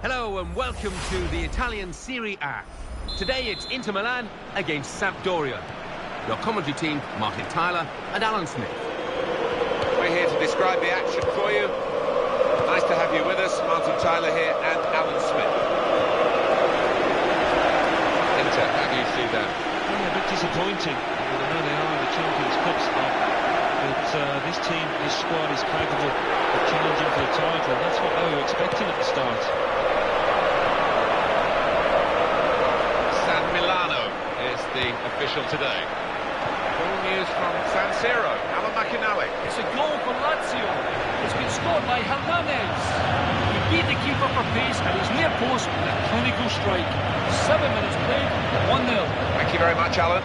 Hello and welcome to the Italian Serie A. Today it's Inter Milan against Sampdoria. Your commentary team, Martin Tyler and Alan Smith. We're here to describe the action for you. Nice to have you with us, Martin Tyler here and Alan Smith. Inter, how do you see that? Yeah, a bit disappointing. I know they are in the Champions Cup spot, but this team, this squad is capable of challenging for the title, and that's what they were expecting at the start. The official today. All news from San Siro. Alan McInally. It's a goal for Lazio. It's been scored by Hernandez. He beat the keeper for pace at his near post with a clinical strike. 7 minutes played, 1-0. Thank you very much, Alan.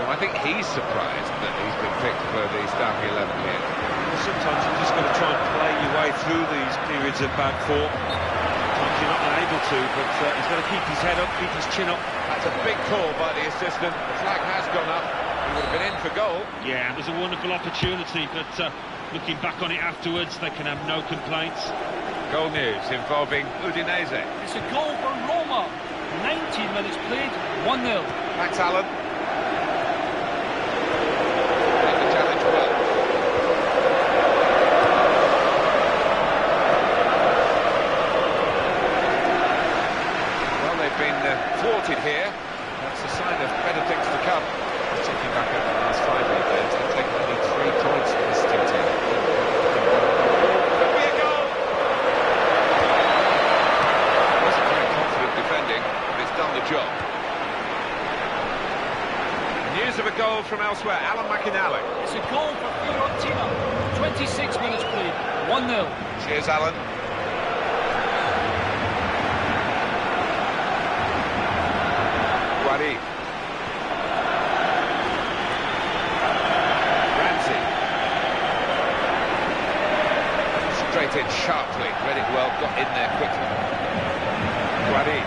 I think he's surprised that he's been picked for the starting 11 here. Sometimes you've just got to try and play your way through these periods of bad form. Sometimes you're not able to, but he's got to keep his head up, keep his chin up. That's a big call by the assistant. The flag has gone up. He would have been in for goal. Yeah, it was a wonderful opportunity, but looking back on it afterwards, they can have no complaints. Goal news involving Udinese. It's a goal for Roma. 19 minutes played, 1-0. Thanks, Alan. Take the challenge well. Well, they've been thwarted here. That's a sign of better things to come. Checking back over the last 5 league games, they've taken only 3 points from this team. Could be a goal! Wasn't very confident defending, but it's done the job. News of a goal from elsewhere, Alan McInally. It's a goal for Fiorentina. 26 minutes played, 1-0. Cheers, Alan. Guadi. Straight in sharply, read it well, got in there quickly. Guadi.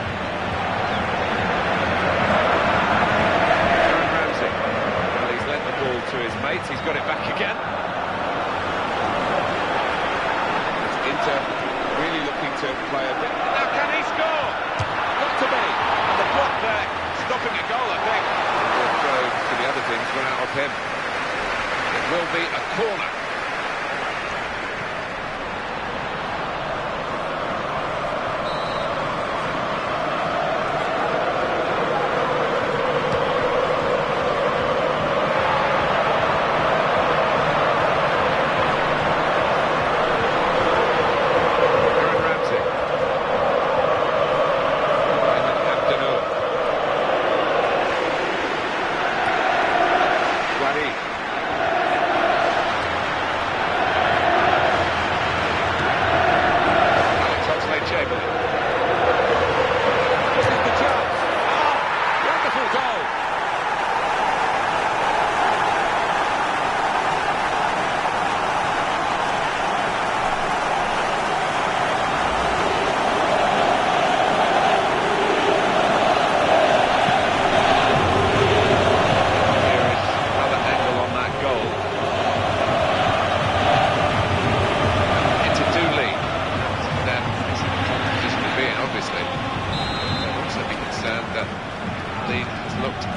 Aaron Ramsey. Well, he's lent the ball to his mates, he's got it back again. It's Inter really looking to play a bit. Now can he score? Got to be. And the block there, stopping a goal, I think. The throw to the other team's run out of him. It will be a corner.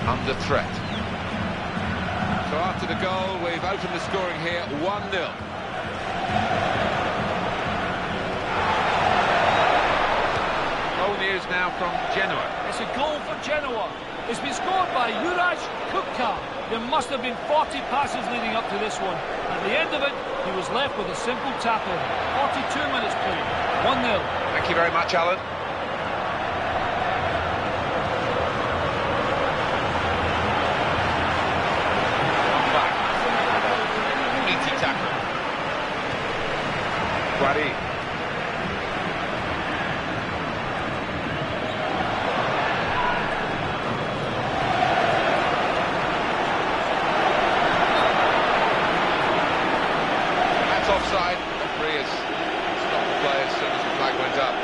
Under threat. So after the goal, we've opened the scoring here, 1-0. Goal news now from Genoa. It's a goal for Genoa. It's been scored by Juraj Kupka. There must have been 40 passes leading up to this one. At the end of it, he was left with a simple tap-in. 42 minutes played, 1-0. Thank you very much, Alan. Guadi. That's offside. Referee has stopped the play as soon as the flag went up.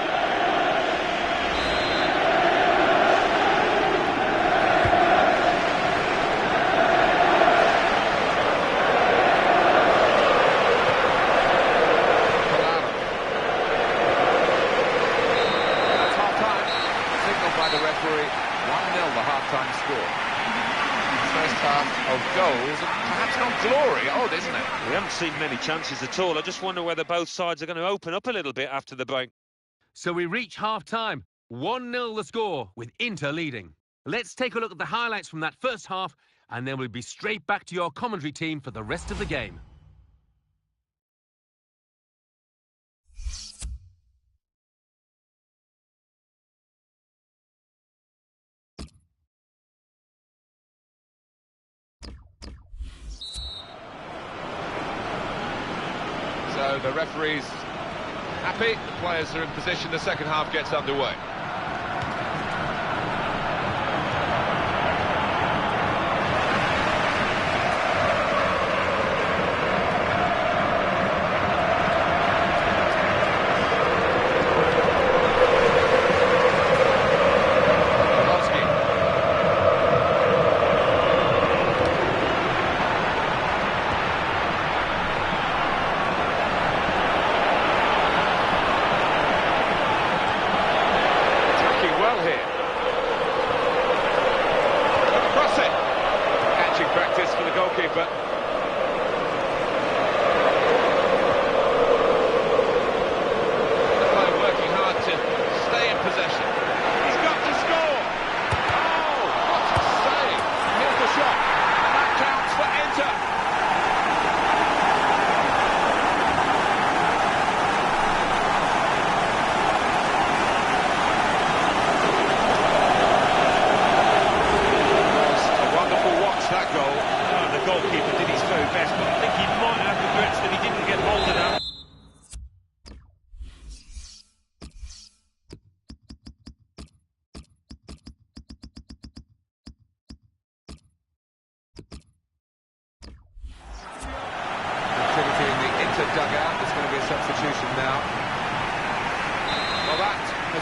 The referee, 1-0 the half-time score. First half of goals, perhaps not glory, odd, isn't it? We haven't seen many chances at all. I just wonder whether both sides are going to open up a little bit after the break. So we reach half-time, 1-0 the score, with Inter leading. Let's take a look at the highlights from that first half, and then we'll be straight back to your commentary team for the rest of the game. So the referee's happy, the players are in position, the second half gets underway.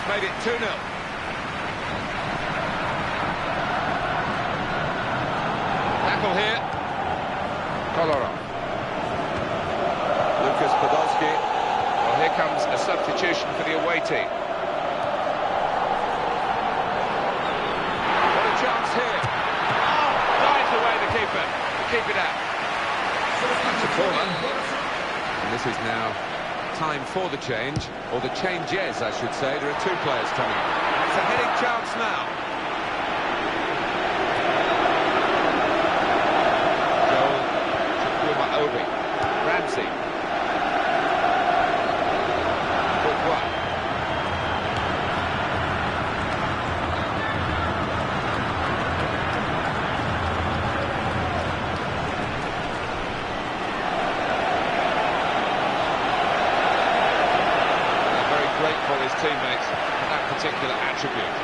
has made it 2-0. Tackle here. Kolarov. Lucas Podolski. Well, here comes a substitution for the away team. What a chance here. Oh, dives away the keeper to keep it out. That's a corner. And this is now time for the change, or the changes, I should say. There are two players coming in. It's a heading chance now. Joel Obi. Ramsey. Courtois. For his teammates for that particular attribute.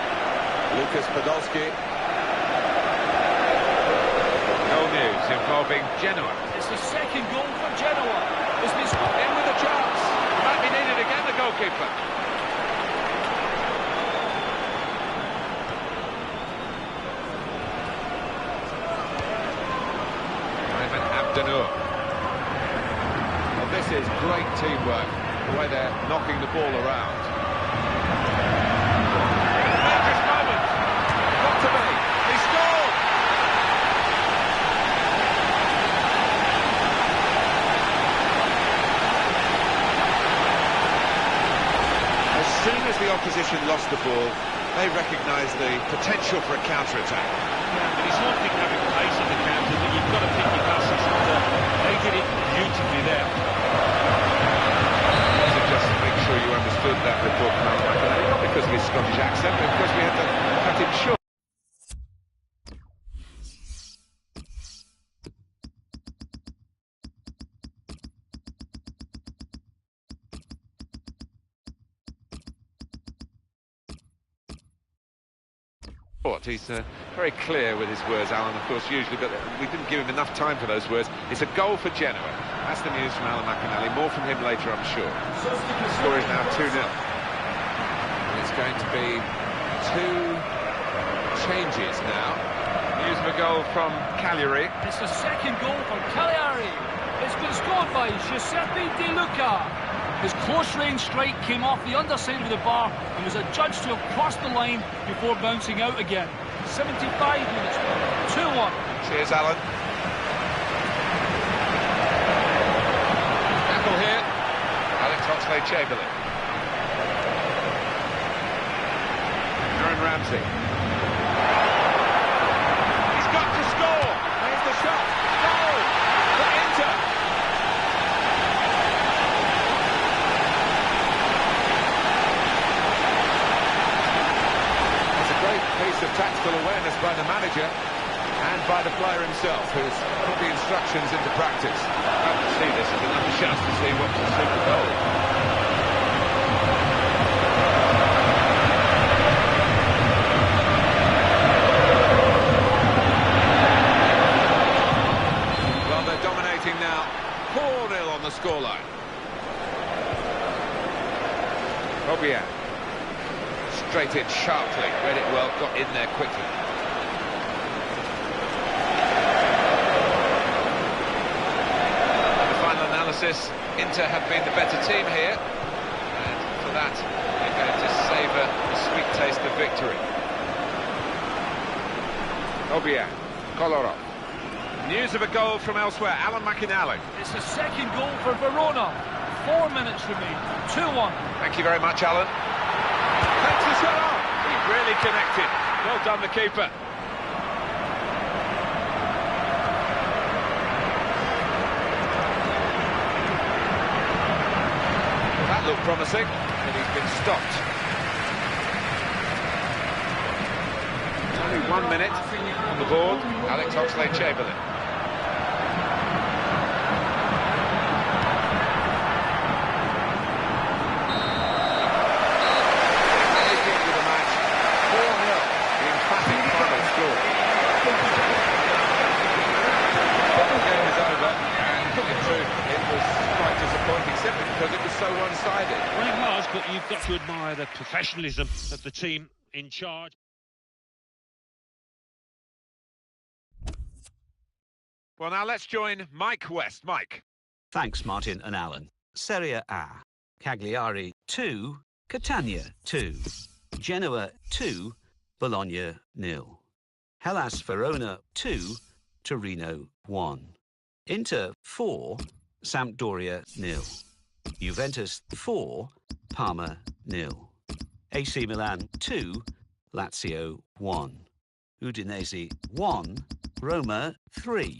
Lucas Podolski. Goal news involving Genoa. It's the second goal for Genoa. It's been In with a chance. Might be needed again, the goalkeeper. Ayman Abdenour. Well, this is great teamwork, the way they're knocking the ball around. Dangerous moment. Got to be. He scored! As soon as the opposition lost the ball, they recognised the potential for a counter-attack. Yeah, but it's one thing having pace in the counter, but you've got to pick your passes, and they did it beautifully there. Just to make sure you understood that report, not because of his Scottish accent, but because we had to cut him short. He's very clear with his words, Alan, of course, usually, but we didn't give him enough time for those words. It's a goal for Genoa. That's the news from Alan McInally. More from him later, I'm sure. The score is now 2-0. And it's going to be two changes now. News of a goal from Cagliari. It's the second goal for Cagliari. It's been scored by Giuseppe Di Luca. His close-range strike came off the underside of the bar and was adjudged to have crossed the line before bouncing out again. 75 minutes, 2-1. Cheers, Alan. Tackle here. Alex Oxlade-Chamberlain. Aaron Ramsey. He's got to score. There's the shot. Goal for Inter. Piece of tactical awareness by the manager and by the player himself, who's put the instructions into practice. I can see this as another chance to see what can suit the goal. Well, they're dominating now. 4-0 on the scoreline. Obiang. Straight in sharply, read it well, got in there quickly. The final analysis, Inter have been the better team here, and for that they're going to savour the sweet taste of victory. Obiang, Kolarov. News of a goal from elsewhere, Alan McInally. It's the second goal for Verona. 4 minutes remain, 2-1. Thank you very much, Alan. Takes the shot off. He really connected. Well done, the keeper. That looked promising, but he's been stopped. Only 1 minute on the board. Alex Oxlade-Chamberlain. Well, it was, but you've got to admire the professionalism of the team in charge. Well, now let's join Mike West. Mike. Thanks, Martin and Alan. Serie A. Cagliari 2, Catania 2. Genoa 2, Bologna 0. Hellas Verona 2, Torino 1. Inter 4, Sampdoria 0. Juventus 4, Parma 0. AC Milan 2, Lazio 1. Udinese 1, Roma 3.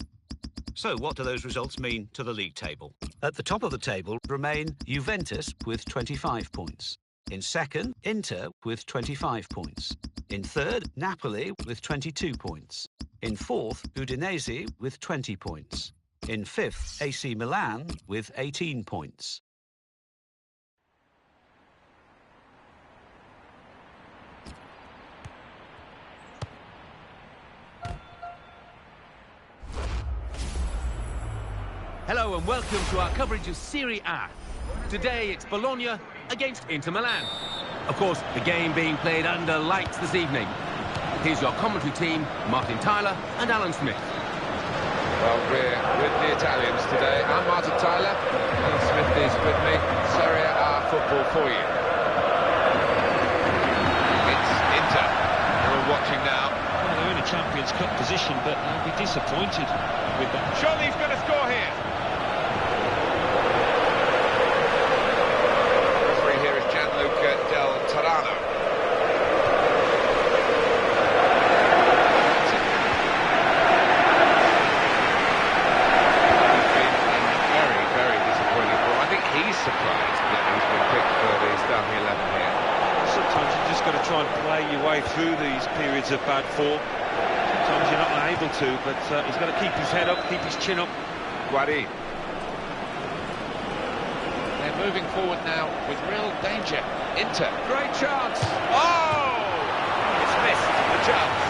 So what do those results mean to the league table? At the top of the table remain Juventus with 25 points. In second, Inter with 25 points. In third, Napoli with 22 points. In fourth, Udinese with 20 points. In fifth, AC Milan with 18 points. Hello and welcome to our coverage of Serie A. Today it's Bologna against Inter Milan. Of course, the game being played under lights this evening. Here's your commentary team, Martin Tyler and Alan Smith. Well, we're with the Italians today. I'm Martin Tyler. Alan Smith is with me. Serie A football for you. It's Inter who are watching now. Well, they're in a Champions Cup position, but they'll be disappointed with that. Surely he's going to score here. Through these periods of bad form. Sometimes you're not able to, but he's got to keep his head up, keep his chin up. Guari. They're moving forward now with real danger. Inter, great chance. Oh! It's missed, the chance.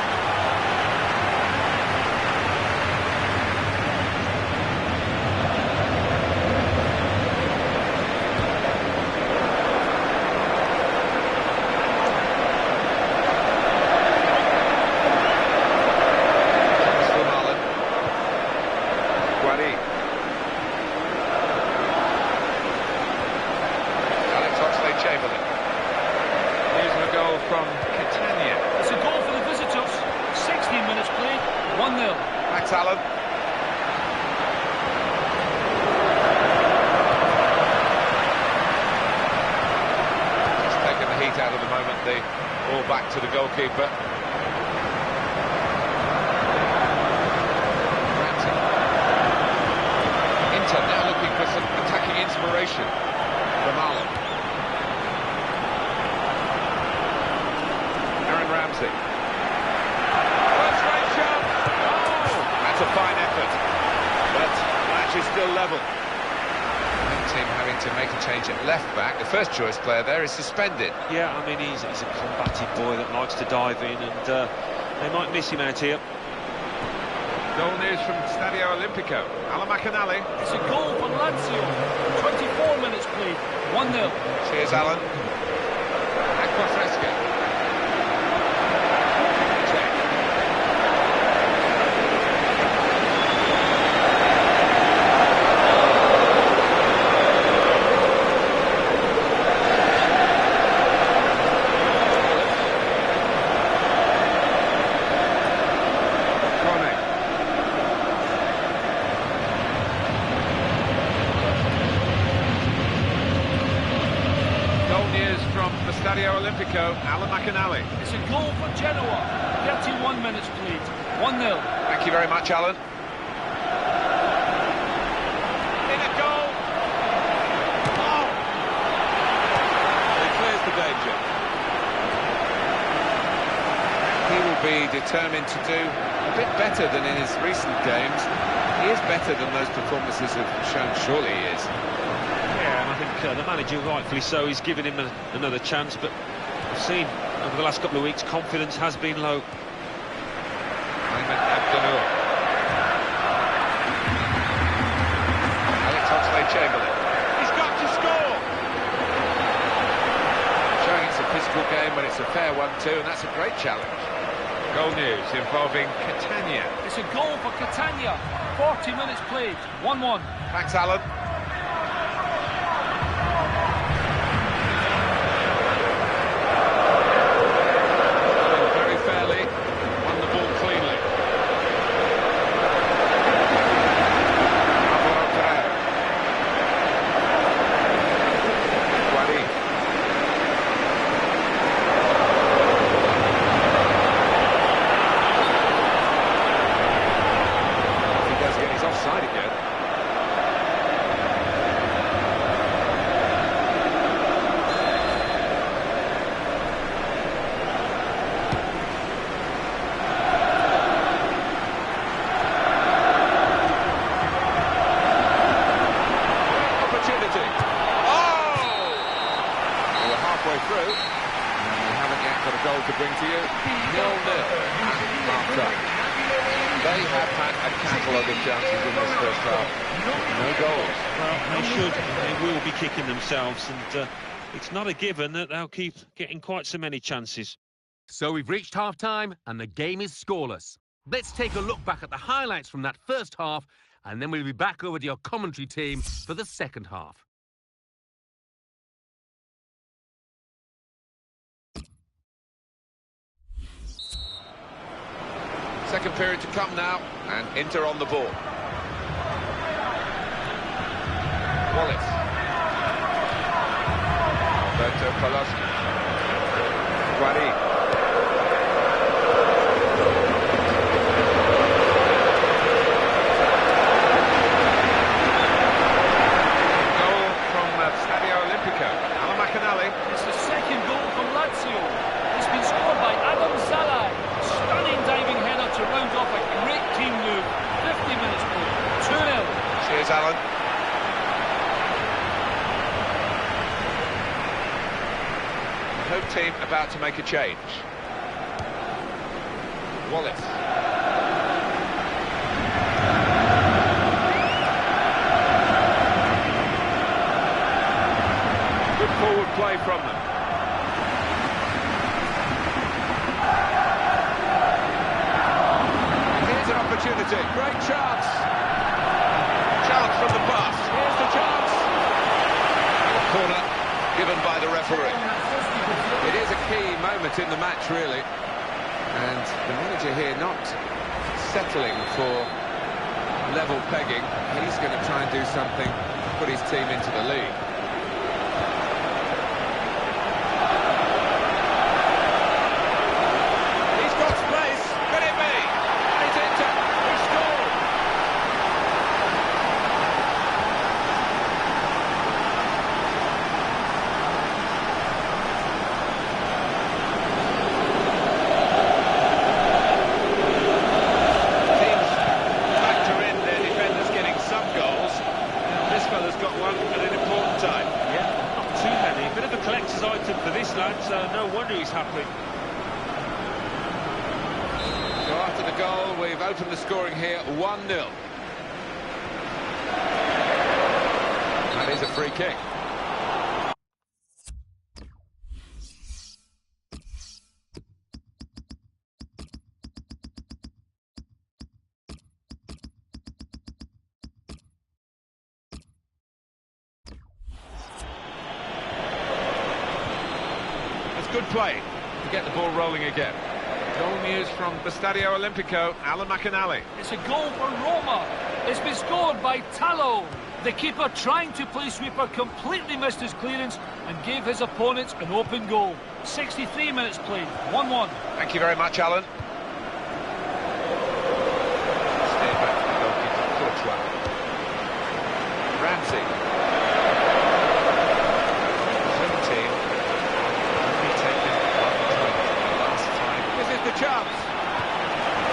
From Catania. It's a goal for the visitors. 16 minutes played, 1-0. Thanks, Alan. Just taking the heat out of the moment, the ball back to the goalkeeper. Ramsey. Inter now looking for some attacking inspiration from Alan. Ramsey. First rate shot. Oh, that's a fine effort. But the match is still level. The team having to make a change at left back. The first choice player there is suspended. Yeah, I mean, he's a combative boy that likes to dive in, and they might miss him out here. Goal news from Stadio Olimpico. aleXan. It's a goal for Lazio. 24 minutes played, 1-0. Cheers, Alan. Aqua Fresca. Stadio Olimpico, aleXan. It's a goal for Genoa. 31 minutes played, 1-0. Thank you very much, Alan. In a goal. Oh! He clears the danger. He will be determined to do a bit better than in his recent games. He is better than those performances have shown, surely he is. Yeah, and I think the manager, rightfully so, he's given him another chance, but I've seen over the last couple of weeks confidence has been low. Alex Oxlade-Chamberlain. He's got to score! It's a fair one too, and that's a great challenge. Goal news involving Catania. It's a goal for Catania. 40 minutes played, 1-1. Thanks, Alan. Very fairly, won the ball cleanly. Offside again. Opportunity. Oh! We're halfway through, and we haven't yet got a goal to bring to you. 0-0 half time. They have had a catalogue of chances in this first half. No goals. Well, they should, and they will be kicking themselves, and it's not a given that they'll keep getting quite so many chances. So we've reached half-time, and the game is scoreless. Let's take a look back at the highlights from that first half, and then we'll be back over to your commentary team for the second half. Second period to come now, and Inter on the ball. Wallace. Alberto Paloschi. Guari. Goal from Stadio Olimpico. aleXan. It's the second goal from Lazio. It's been scored by Adam Zalai. Stunning diving header to round off a great team move. 50 minutes played. 2-0. Cheers, Alan. The home team about to make a change. Wallace. Good forward play from them. Here's an opportunity. Great chance. Chance from the pass. Here's the chance. And a corner given by the referee. It is a key moment in the match, really. And the manager here not settling for level pegging. He's going to try and do something to put his team into the lead. He's got space. Can it be? And it's Inter. He scored. Teams factor in their defenders getting some goals. This fella's got one at an important time. Yeah, not too many. A bit of a collector's item for this lad, so no wonder he's happy. So after the goal, we've opened the scoring here 1-0. That is a free kick. That's good play to get the ball rolling again. Goal news from the Stadio Olimpico, aleXan. It's a goal for Roma. It's been scored by Tallo. The keeper, trying to play sweeper, completely missed his clearance and gave his opponents an open goal. 63 minutes played, 1-1. Thank you very much, Alan. Zepe, goalkeeper Courtois. Ramsey. Home team only taken 1 point last time. This is the chance.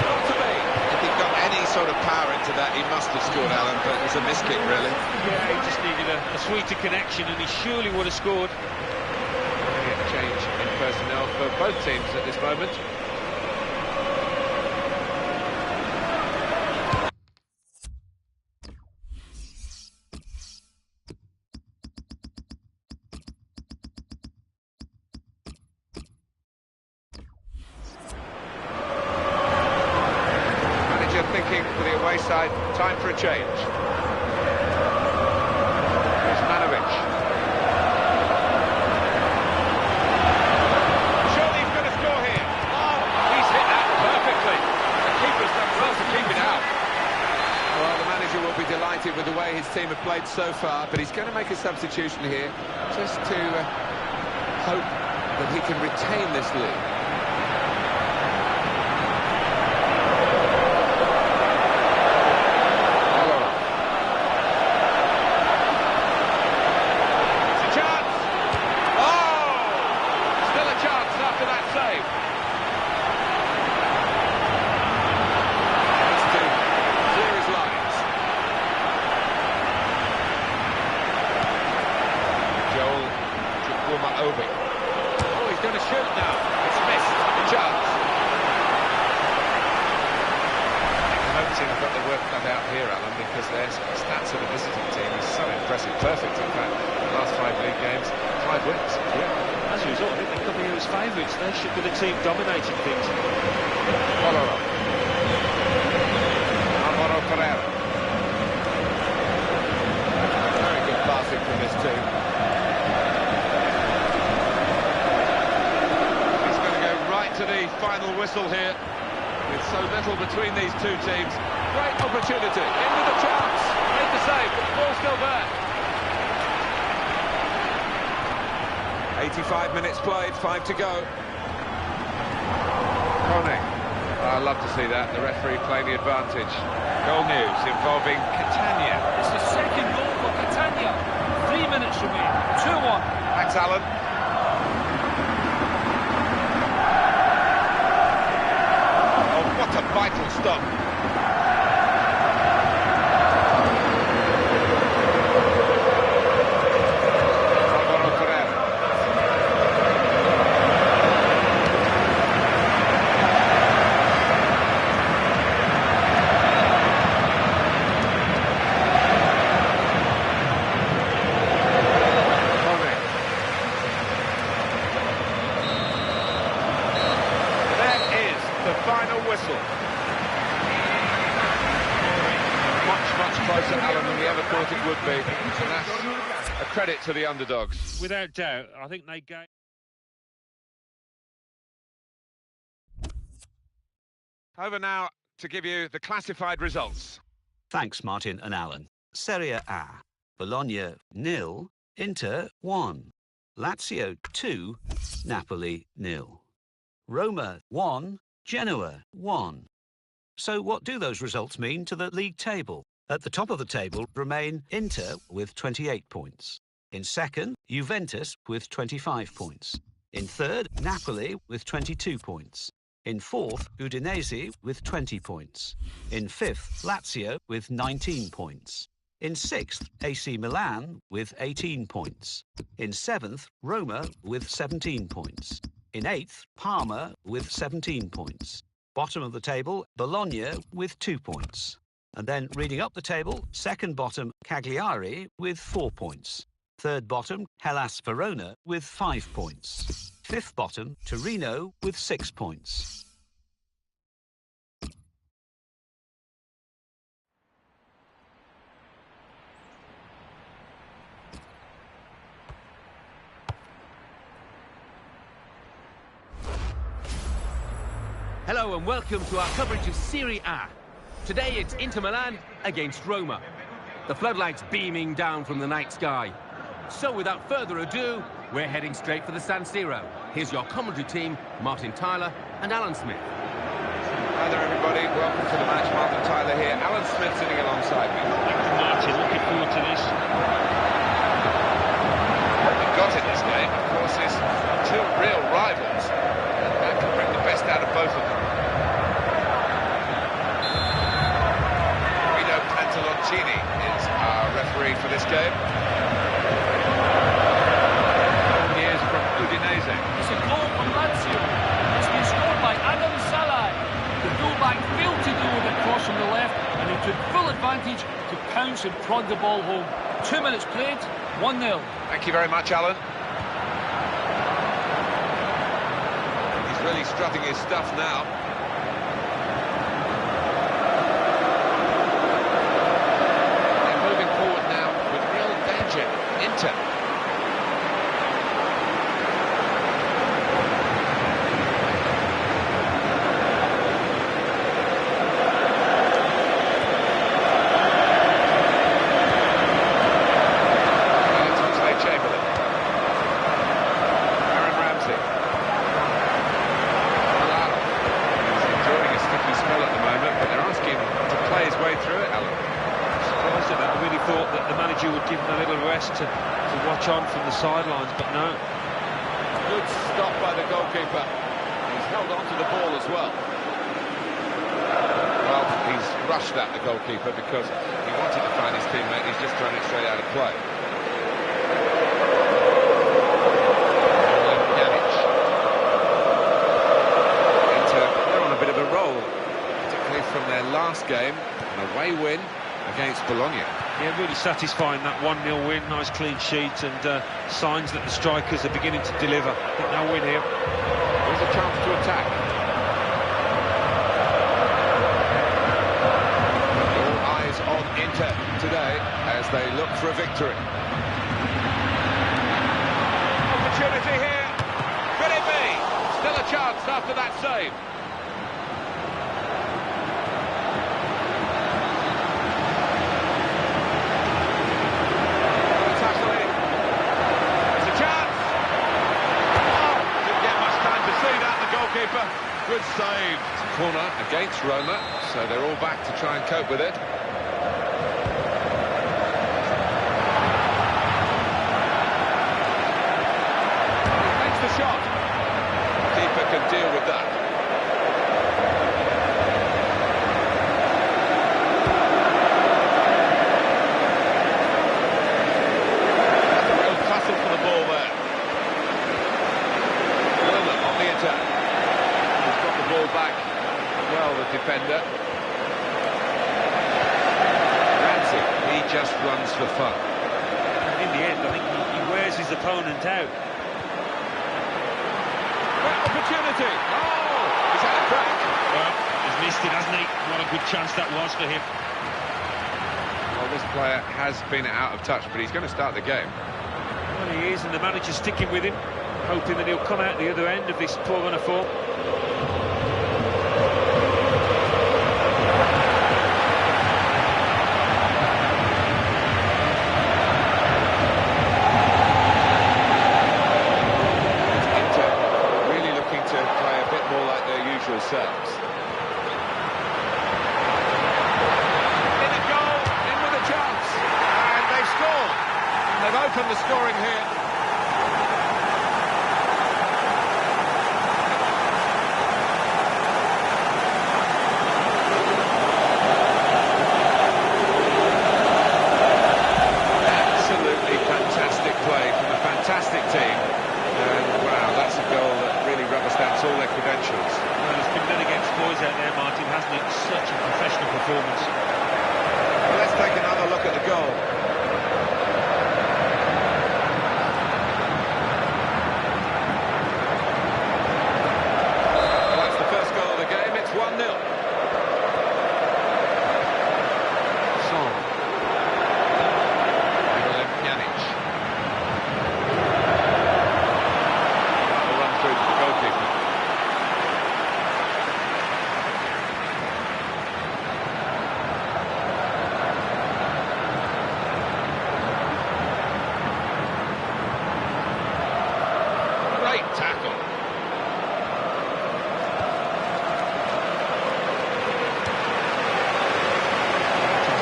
Not to be. If he got any sort of power into that, he must have scored, Alan, but it was a miss kick, really. Yeah, he just needed a sweeter connection, and he surely would have scored. Change in personnel for both teams at this moment. for the away side. Time for a change. Here's Manovic. Surely he's going to score here. Oh, he's hit that perfectly. The keeper's done well to keep it out. Well, the manager will be delighted with the way his team have played so far, but he's going to make a substitution here just to hope that he can retain this lead. Perfect, in fact, the last 5 league games, 5 wins. Yeah. As a result, I think they come here as favourites. They should be the team dominating things. Alvaro Pereira. Very good passing from this team. He's going to go right to the final whistle here. With so little between these two teams. Great opportunity. In with a chance. Made the save, but the ball's still there. 85 minutes played, 5 to go. Kone. I love to see that, the referee playing the advantage. Goal news involving Catania. It's the second goal for Catania. 3 minutes remain. 2-1. Thanks, Alan. Oh, what a vital stop. It would be, and that's a credit to the underdogs. Without doubt, I think they gave... Over now to give you the classified results. Thanks, Martin and Alan. Serie A. Bologna 0, Inter 1. Lazio 2, Napoli 0. Roma 1, Genoa 1. So what do those results mean to the league table? At the top of the table remain Inter with 28 points. In second, Juventus with 25 points. In third, Napoli with 22 points. In fourth, Udinese with 20 points. In fifth, Lazio with 19 points. In sixth, AC Milan with 18 points. In seventh, Roma with 17 points. In eighth, Parma with 17 points. Bottom of the table, Bologna with 2 points. And then reading up the table, second bottom, Cagliari with 4 points. Third bottom, Hellas Verona with 5 points. Fifth bottom, Torino with 6 points. Hello and welcome to our coverage of Serie A. Today it's Inter Milan against Roma. The floodlights beaming down from the night sky. So without further ado, we're heading straight for the San Siro. Here's your commentary team, Martin Tyler and Alan Smith. Hi there everybody, welcome to the match. Martin Tyler here, Alan Smith sitting alongside me. Martin, looking forward to this. What we've got in this game, of course, is two real rivals. That can bring the best out of both of them. Chini is our referee for this game. He is from Udinese. It's a goal from Lazio. It's been scored by Adam Salai. The fullback failed to deal with the cross from the left, and he took full advantage to pounce and prod the ball home. 2 minutes played, 1-0. Thank you very much, Alan. He's really strutting his stuff now. Inter. Give him a little rest to watch on from the sidelines, but no. Good stop by the goalkeeper. He's held on to the ball as well. Well, he's rushed at the goalkeeper because he wanted to find his teammate. He's just thrown it straight out of play. Inter, they're on a bit of a roll, particularly from their last game, an away win against Bologna. Yeah, really satisfying, that 1-0 win, nice clean sheet, and signs that the strikers are beginning to deliver. I think they'll win here. Here's a chance to attack. All eyes on Inter today as they look for a victory. Opportunity here. Could it be? Still a chance after that save. Good save. Corner against Roma, so they're all back to try and cope with it. Makes the shot. Keeper can deal with that. That's a real tussle for the ball there. Roma on the attack. Ball back, well, the defender. Ramsey, he just runs for fun. In the end, I think he wears his opponent out. Great opportunity. Oh, he's had a crack. Well, he's missed it, hasn't he? What a good chance that was for him. Well, this player has been out of touch, but he's going to start the game. Well, he is, and the manager's sticking with him, hoping that he'll come out the other end of this poor run of form. Selves. In a goal, in with a chance, and they've scored. They've opened the scoring here. Absolutely fantastic play from a fantastic team, and wow, that's a goal that really rubber stamps all their credentials. Well, it's been men against boys out there, Martin, hasn't it? Such a professional performance. Well, let's take another look at the goal. Well, that's the first goal of the game. It's 1-0. Son. Pjanic. That'll run through to the goalkeeper. Tackle.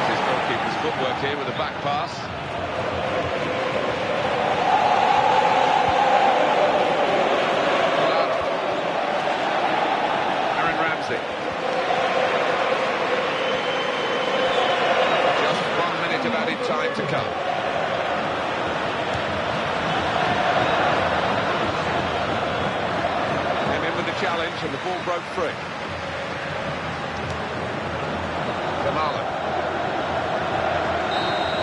His goalkeeper's footwork here with a back pass. Aaron Ramsey. Just 1 minute of added time to come. Challenge and the ball broke free. Kamala.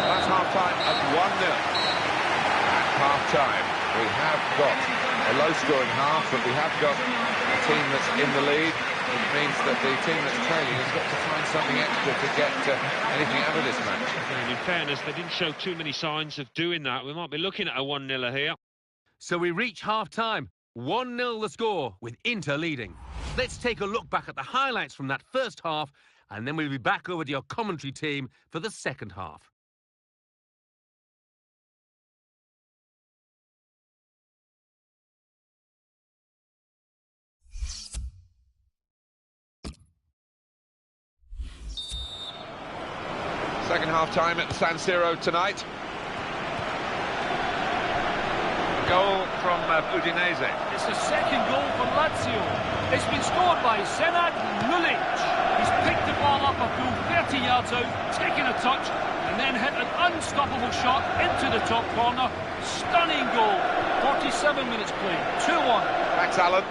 That's half-time at 1-0. At half-time, we have got a low-scoring half, but we have got a team that's in the lead. It means that the team that's trailing has got to find something extra to get anything out of this match. And in fairness, they didn't show too many signs of doing that. We might be looking at a 1-0 here. So we reach half-time. 1-0 the score, with Inter leading. Let's take a look back at the highlights from that first half, and then we'll be back over to your commentary team for the second half. Second half-time at the San Siro tonight. Goal from Udinese. It's the second goal for Lazio. It's been scored by Senad Lulic. He's picked the ball up a full 30 yards out, taken a touch, and then hit an unstoppable shot into the top corner. Stunning goal. 47 minutes played. 2-1. Thanks, Alan.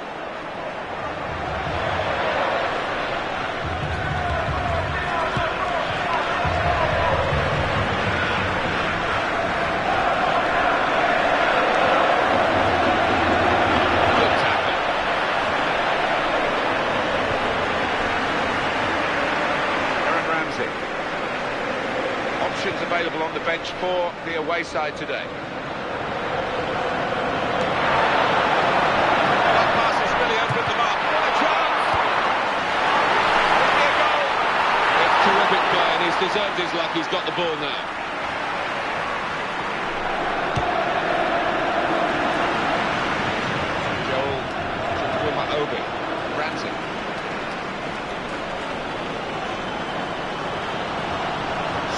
Options available on the bench for the away side today. That pass has really opened them up. What a chance! Maybe a goal! It's terrific play, and he's deserved his luck. He's got the ball now. Joel Obi, Ramsey.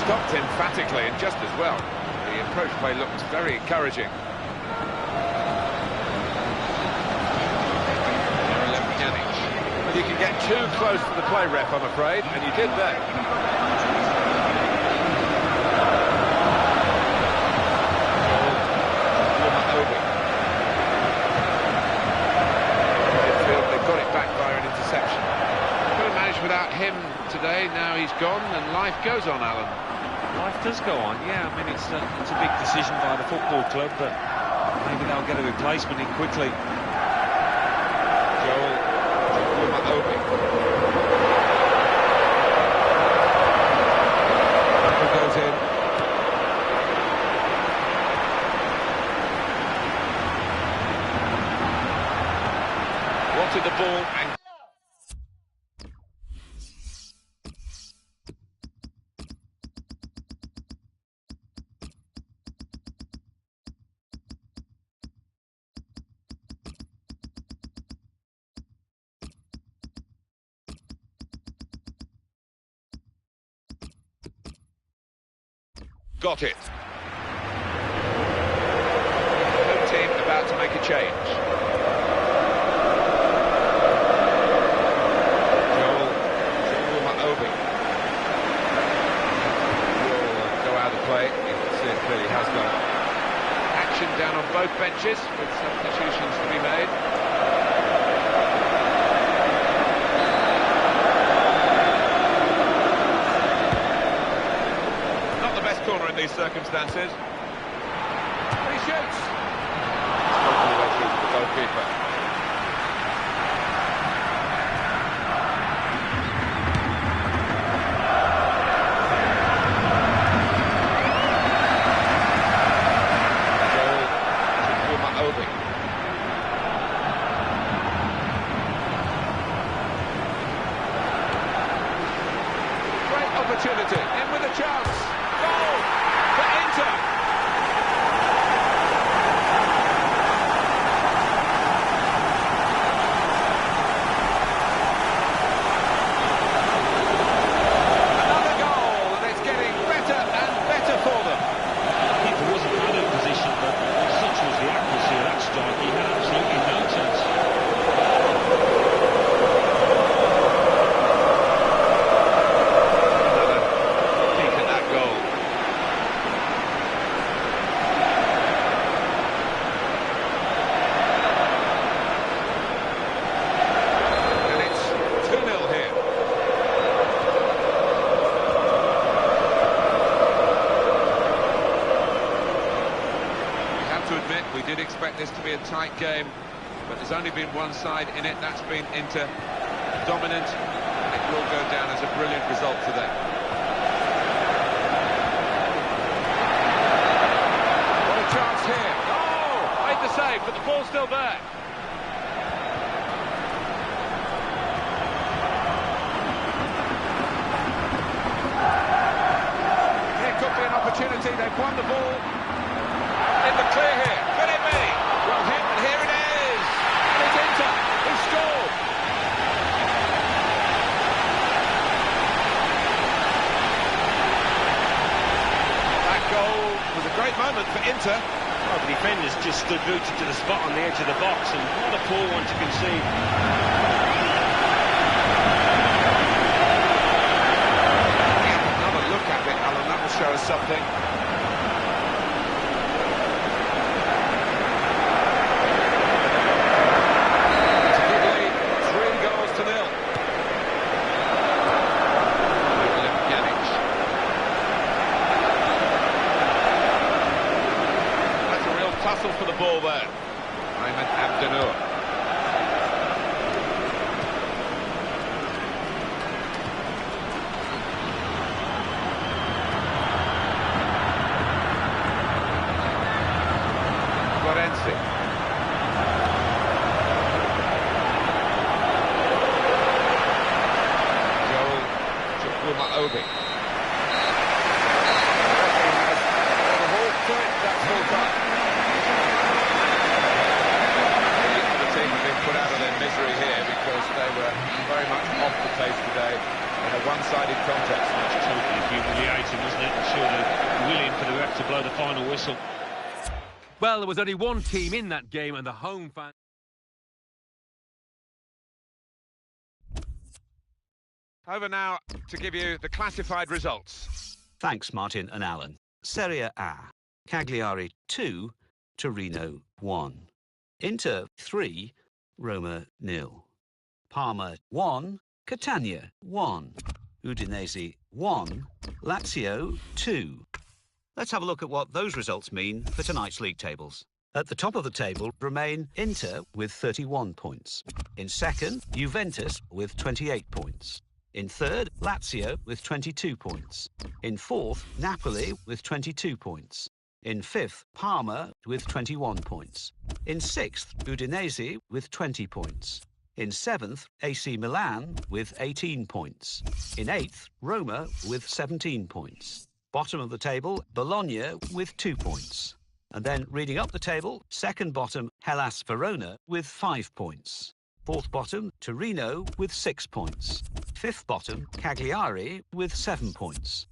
Stopped emphatically and just as well. The approach play looked very encouraging. Well, you can get too close to the play, ref, I'm afraid, and you did there. Midfield, they've got it back via an interception. Could have managed without him today. Now he's gone, and life goes on, Alan. Life does go on, yeah. I mean, it's a big decision by the football club, but maybe they'll get a replacement in quickly. Joel Obi. Tackle goes in. Wanted the ball and got it. Home team about to make a change. Joel Obi will go out of play. You can see it clearly has done. Action down on both benches with substitutions to be made. Corner in these circumstances. And he shoots. It's all the way through to the goalkeeper. Joel Obi. Great opportunity. In with a chance. Goal for Inter. Another goal, and it's getting better and better for them. The keeper wasn't bad in position, but such was the accuracy of that strike, he had absolutely no chance. We did expect this to be a tight game, but there's only been one side in it, that's been Inter. dominant, and it will go down as a brilliant result for them. What a chance here. Oh, made the save, but the ball's still there. Here could be an opportunity. They've won the ball. In the clear here. Could it be? Well hit, and here it is. And it's Inter who scored. That goal was a great moment for Inter. Well, the defenders just stood rooted to the spot on the edge of the box, and what a poor one to concede. Another look at it, Alan. That will show us something. Tussle for the ball there. Ayman Abdennour. Florenzi. Joel Chukwuma-Obi. The whole point, that's full time. Put out of their misery here because they were very much off the pace today in a one-sided contest. It's totally humiliating, wasn't it? I'm sure they're willing for the ref to blow the final whistle. Well, there was only one team in that game, and the home fans... Over now to give you the classified results. Thanks, Martin and Alan. Serie A. Cagliari 2, Torino 1. Inter 3, Roma 0. Parma 1, Catania 1. Udinese 1, Lazio 2. Let's have a look at what those results mean for tonight's league tables. At the top of the table remain Inter with 31 points. In second, Juventus with 28 points. In third, Lazio with 22 points. In fourth, Napoli with 22 points. In fifth, Parma with 21 points. In sixth, Udinese with 20 points. In seventh, AC Milan with 18 points. In eighth, Roma with 17 points. Bottom of the table, Bologna with 2 points. And then reading up the table, second bottom, Hellas Verona with 5 points. Fourth bottom, Torino with 6 points. Fifth bottom, Cagliari with 7 points.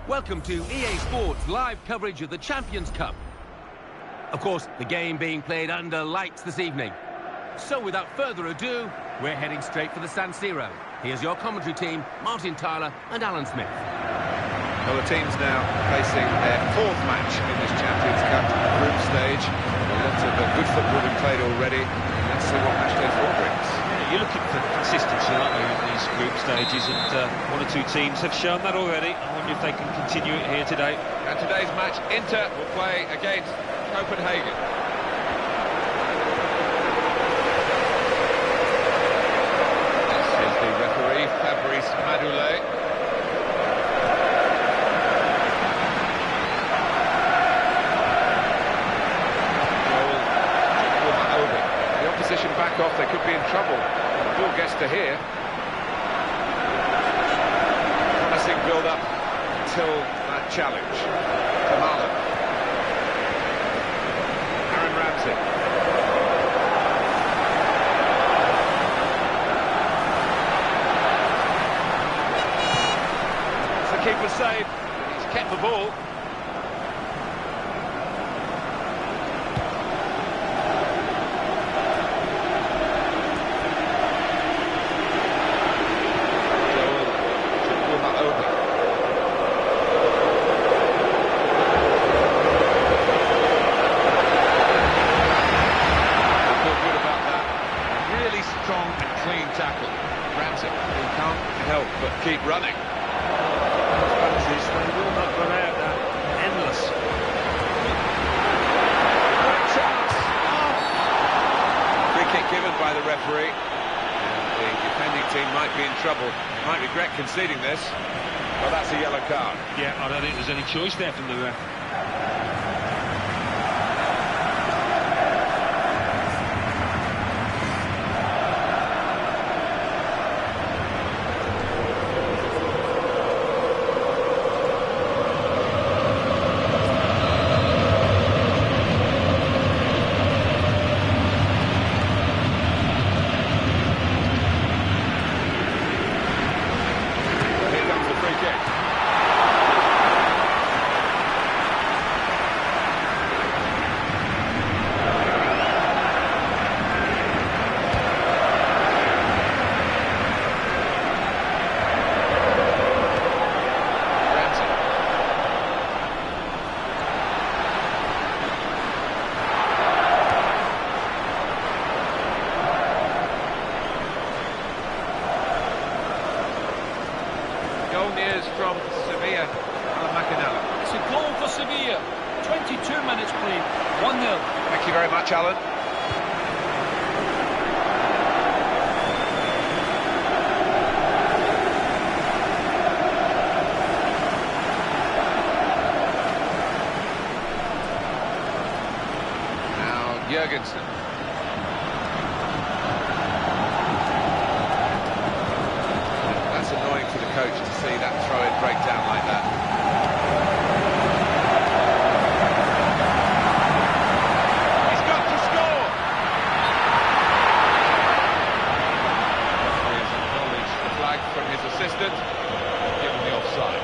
Welcome to EA Sports live coverage of the Champions Cup. Of course, the game being played under lights this evening. So without further ado, we're heading straight for the San Siro. Here's your commentary team, Martin Tyler and Alan Smith. Well, the team's now facing their fourth match in this Champions Cup group stage. A lot of good football been played already. Let's see what match day 4 brings. Yeah, you're looking for consistency, aren't you, in these group stages, and one or two teams have shown that already. I wonder if they can continue it here today. And today's match, Inter will play against Copenhagen. This is the referee, Fabrice Madoulet. Position back off, they could be in trouble. The ball gets to here. Promising build-up until that challenge. Kamala. Aaron Ramsey. It's the keeper's save. He's kept the ball. Keep running. Those bounces, they will not run out that. Endless. Great chance. Free kick given by the referee. And the defending team might be in trouble. Might regret conceding this. Well, that's a yellow card. Yeah, I don't think there's any choice there from the ref. From Sevilla, aleXan. It's a goal for Sevilla. 22 minutes played. 1-0. Thank you very much, Alan. Now, Jurgensen. Annoying for the coach to see that throw-in break down like that. He's got to score! He has acknowledged the flag from his assistant, given the offside.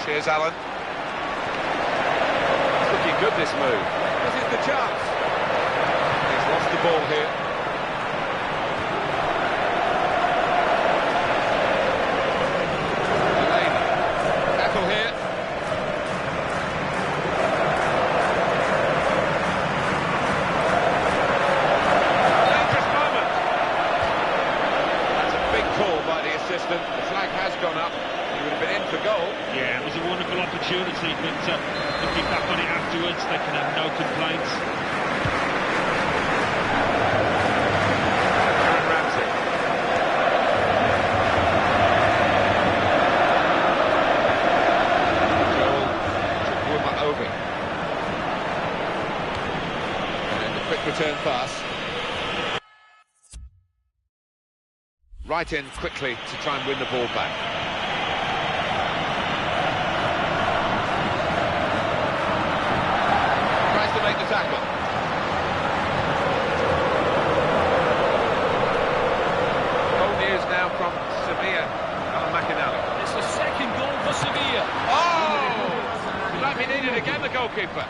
Cheers, Alan. It's looking good, this move. This is the chance. He's lost the ball here. Tackle here. Dangerous moment. That's a big call by the assistant. The flag has gone up. He would have been in for goal. Yeah, it was a wonderful opportunity, but looking back on it afterwards, they can have no complaints. Aaron Ramsey. return pass. Right in quickly to try and win the ball back. Tries to make the tackle. Goal news now from Sevilla, aleXan. It's the second goal for Sevilla. Oh! Might be needed again, the goalkeeper.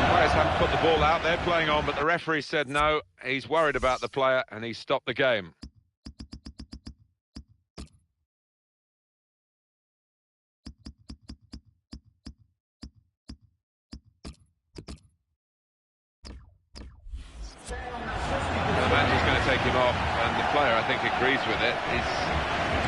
Players haven't put the ball out, they're playing on, but the referee said no, he's worried about the player and he stopped the game. The manager's going to take him off, and the player, I think, agrees with it. He's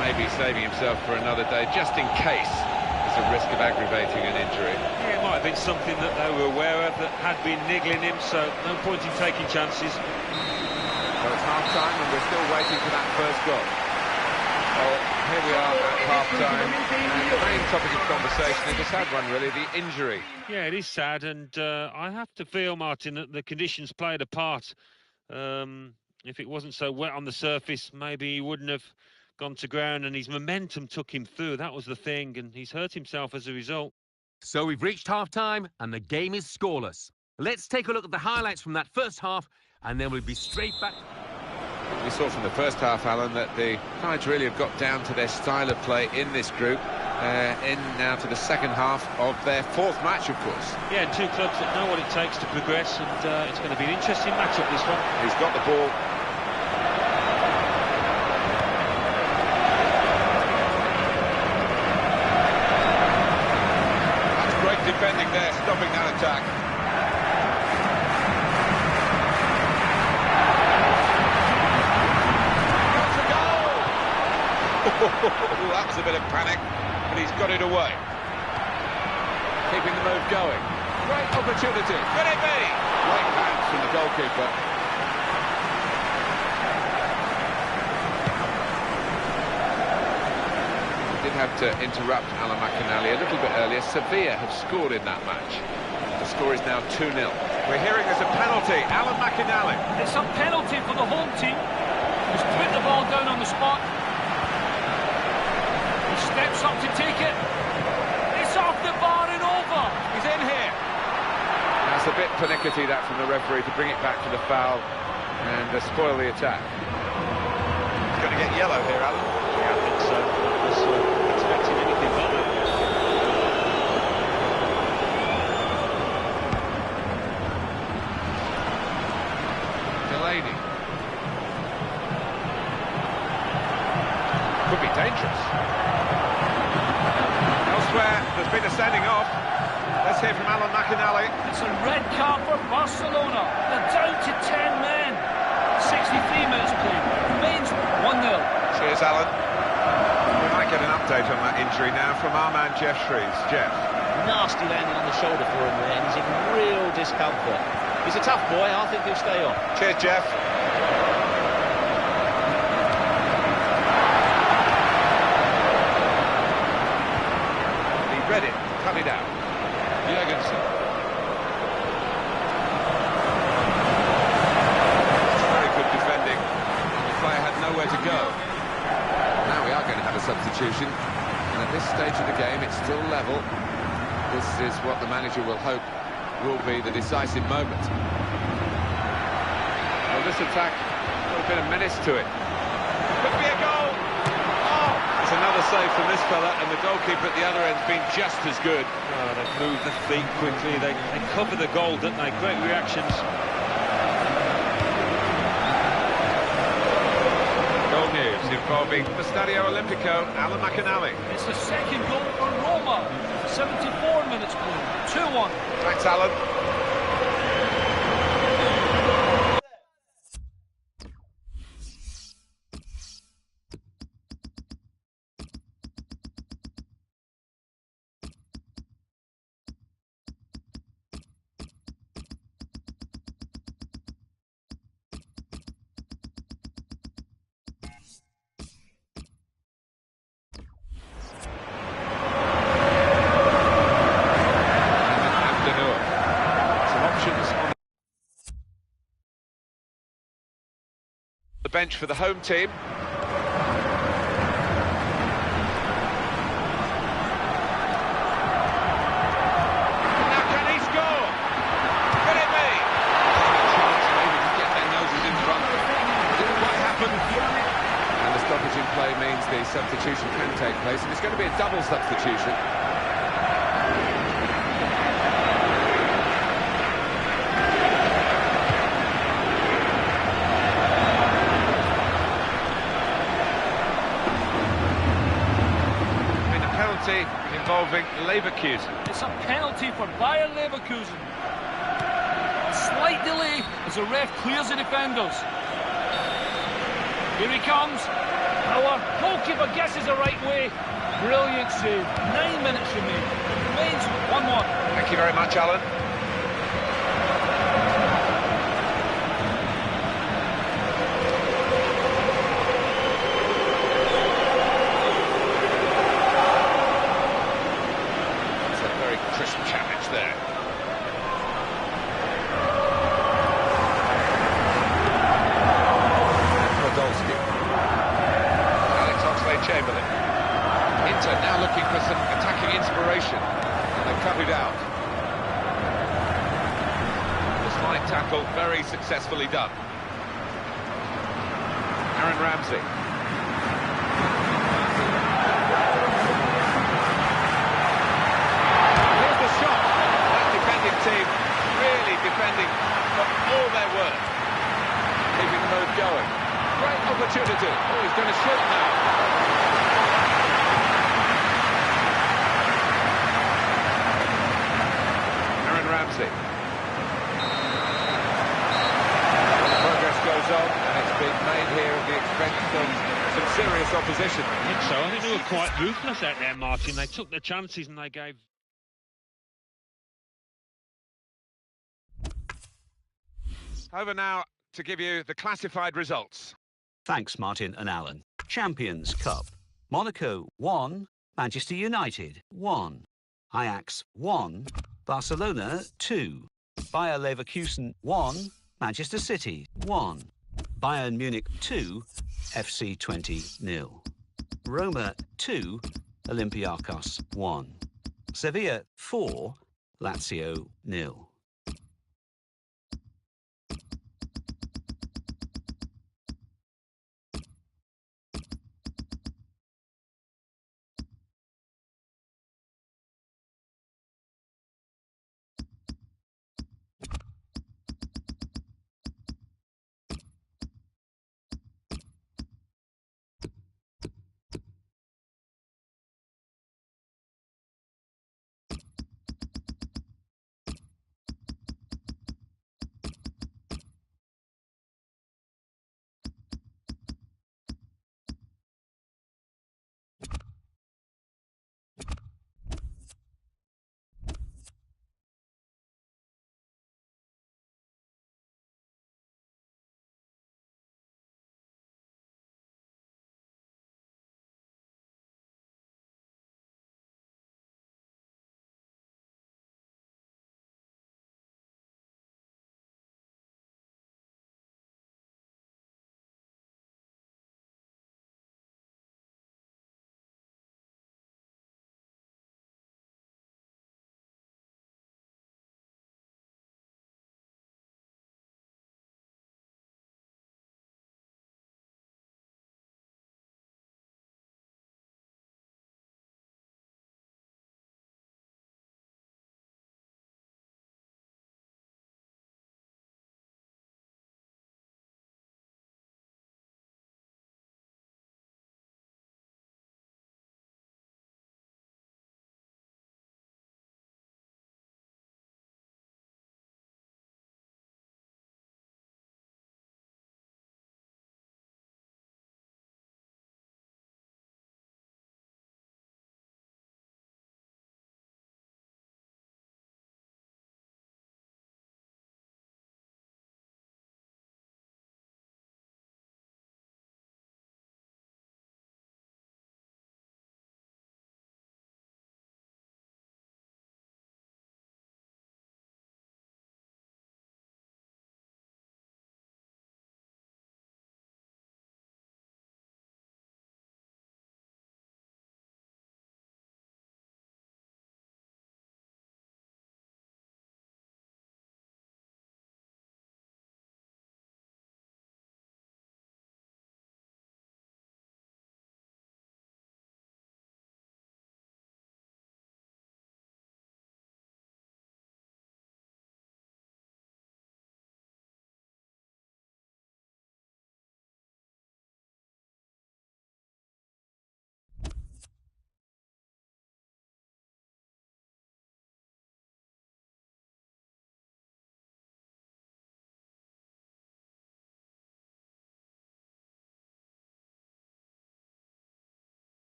maybe saving himself for another day, just in case there's a risk of aggravating an injury. Yeah, it might have been something that they were aware of that had been niggling him, so no point in taking chances. So it's half-time, and we're still waiting for that first goal. Well, here we are at half-time, and the main topic of conversation, and just had one really, the injury. Yeah, it is sad, and I have to feel, Martin, that the conditions played a part. If it wasn't so wet on the surface, maybe he wouldn't have gone to ground, and his momentum took him through. That was the thing, and he's hurt himself as a result. So we've reached half-time and the game is scoreless. Let's take a look at the highlights from that first half, and then we'll be straight back. We saw from the first half, Alan, that the sides really have got down to their style of play in this group. In now to the second half of their fourth match, of course. Yeah, two clubs that know what it takes to progress, and it's going to be an interesting matchup, this one. He's got the ball. That's great defending there, stopping that attack. That was a bit of panic, but he's got it away. Keeping the move going. Great opportunity. Could it be? Great hands from the goalkeeper. We did have to interrupt aleXan a little bit earlier. Sevilla have scored in that match. The score is now 2-0. We're hearing there's a penalty. aleXan. It's a penalty for the home team. He's put the ball down on the spot. He steps up to take it. It's off the bar and over. He's in here. That's a bit pernickety, that, from the referee, to bring it back to the foul and spoil the attack. He's going to get yellow here, Alan. Yeah, I think so. I was expecting anything but that. Delaney. Could be dangerous. Elsewhere, there's been a sending off. Let's hear from aleXan. It's a red card for Barcelona. They're down to 10 men. 63 minutes played. Remains 1-0. Cheers, Alan. We might get an update on that injury now from our man Jeff Shreves. Jeff. Nasty landing on the shoulder for him there, and he's in real discomfort. He's a tough boy, I think he'll stay on. Cheers, Jeff. He read it, cut it out. Jurgensen. Very good defending. The player had nowhere to go. Now we are going to have a substitution. And at this stage of the game, it's still level. This is what the manager will hope will be the decisive moment. Well, this attack got a bit of menace to it. Could be a goal! Oh! It's another save from this fella, and the goalkeeper at the other end's been just as good. Oh, they've moved the feet quickly. They cover the goal, don't they? Great reactions. Goal news involving the Stadio Olimpico, aleXan. It's the second goal for Roma. 74 minutes played. 2-1. Thanks, Alan. The bench for the home team. Now can he score? Could it be? Chance maybe to get their noses in front. Didn't quite happen. And the stoppage in play means the substitution can take place, and it's going to be a double substitution. Involving Leverkusen. It's a penalty for Bayer Leverkusen. A slight delay as the ref clears the defenders. Here he comes. Our goalkeeper guesses the right way. Brilliant save. 9 minutes remain. Remains 1-1. Thank you very much, Alan. Crisp challenge there. Podolski. Alex-Oxlade-Chamberlain. Inter now looking for some attacking inspiration. And they've cut it out. The slide tackle, very successfully done. Aaron Ramsey. Team really defending for all their worth, keeping the move going. Great opportunity. Oh, he's going to shoot now. Aaron Ramsey. Progress goes on, and it's been made here at the expense of some serious opposition. I think so. I think they were quite ruthless out there, Martin. They took their chances and they gave... Over now to give you the classified results. Thanks, Martin and Alan. Champions Cup. Monaco 1, Manchester United 1, Ajax 1, Barcelona 2, Bayer Leverkusen 1, Manchester City 1, Bayern Munich 2, FC 20-0, Roma 2, Olympiacos 1, Sevilla 4, Lazio 0.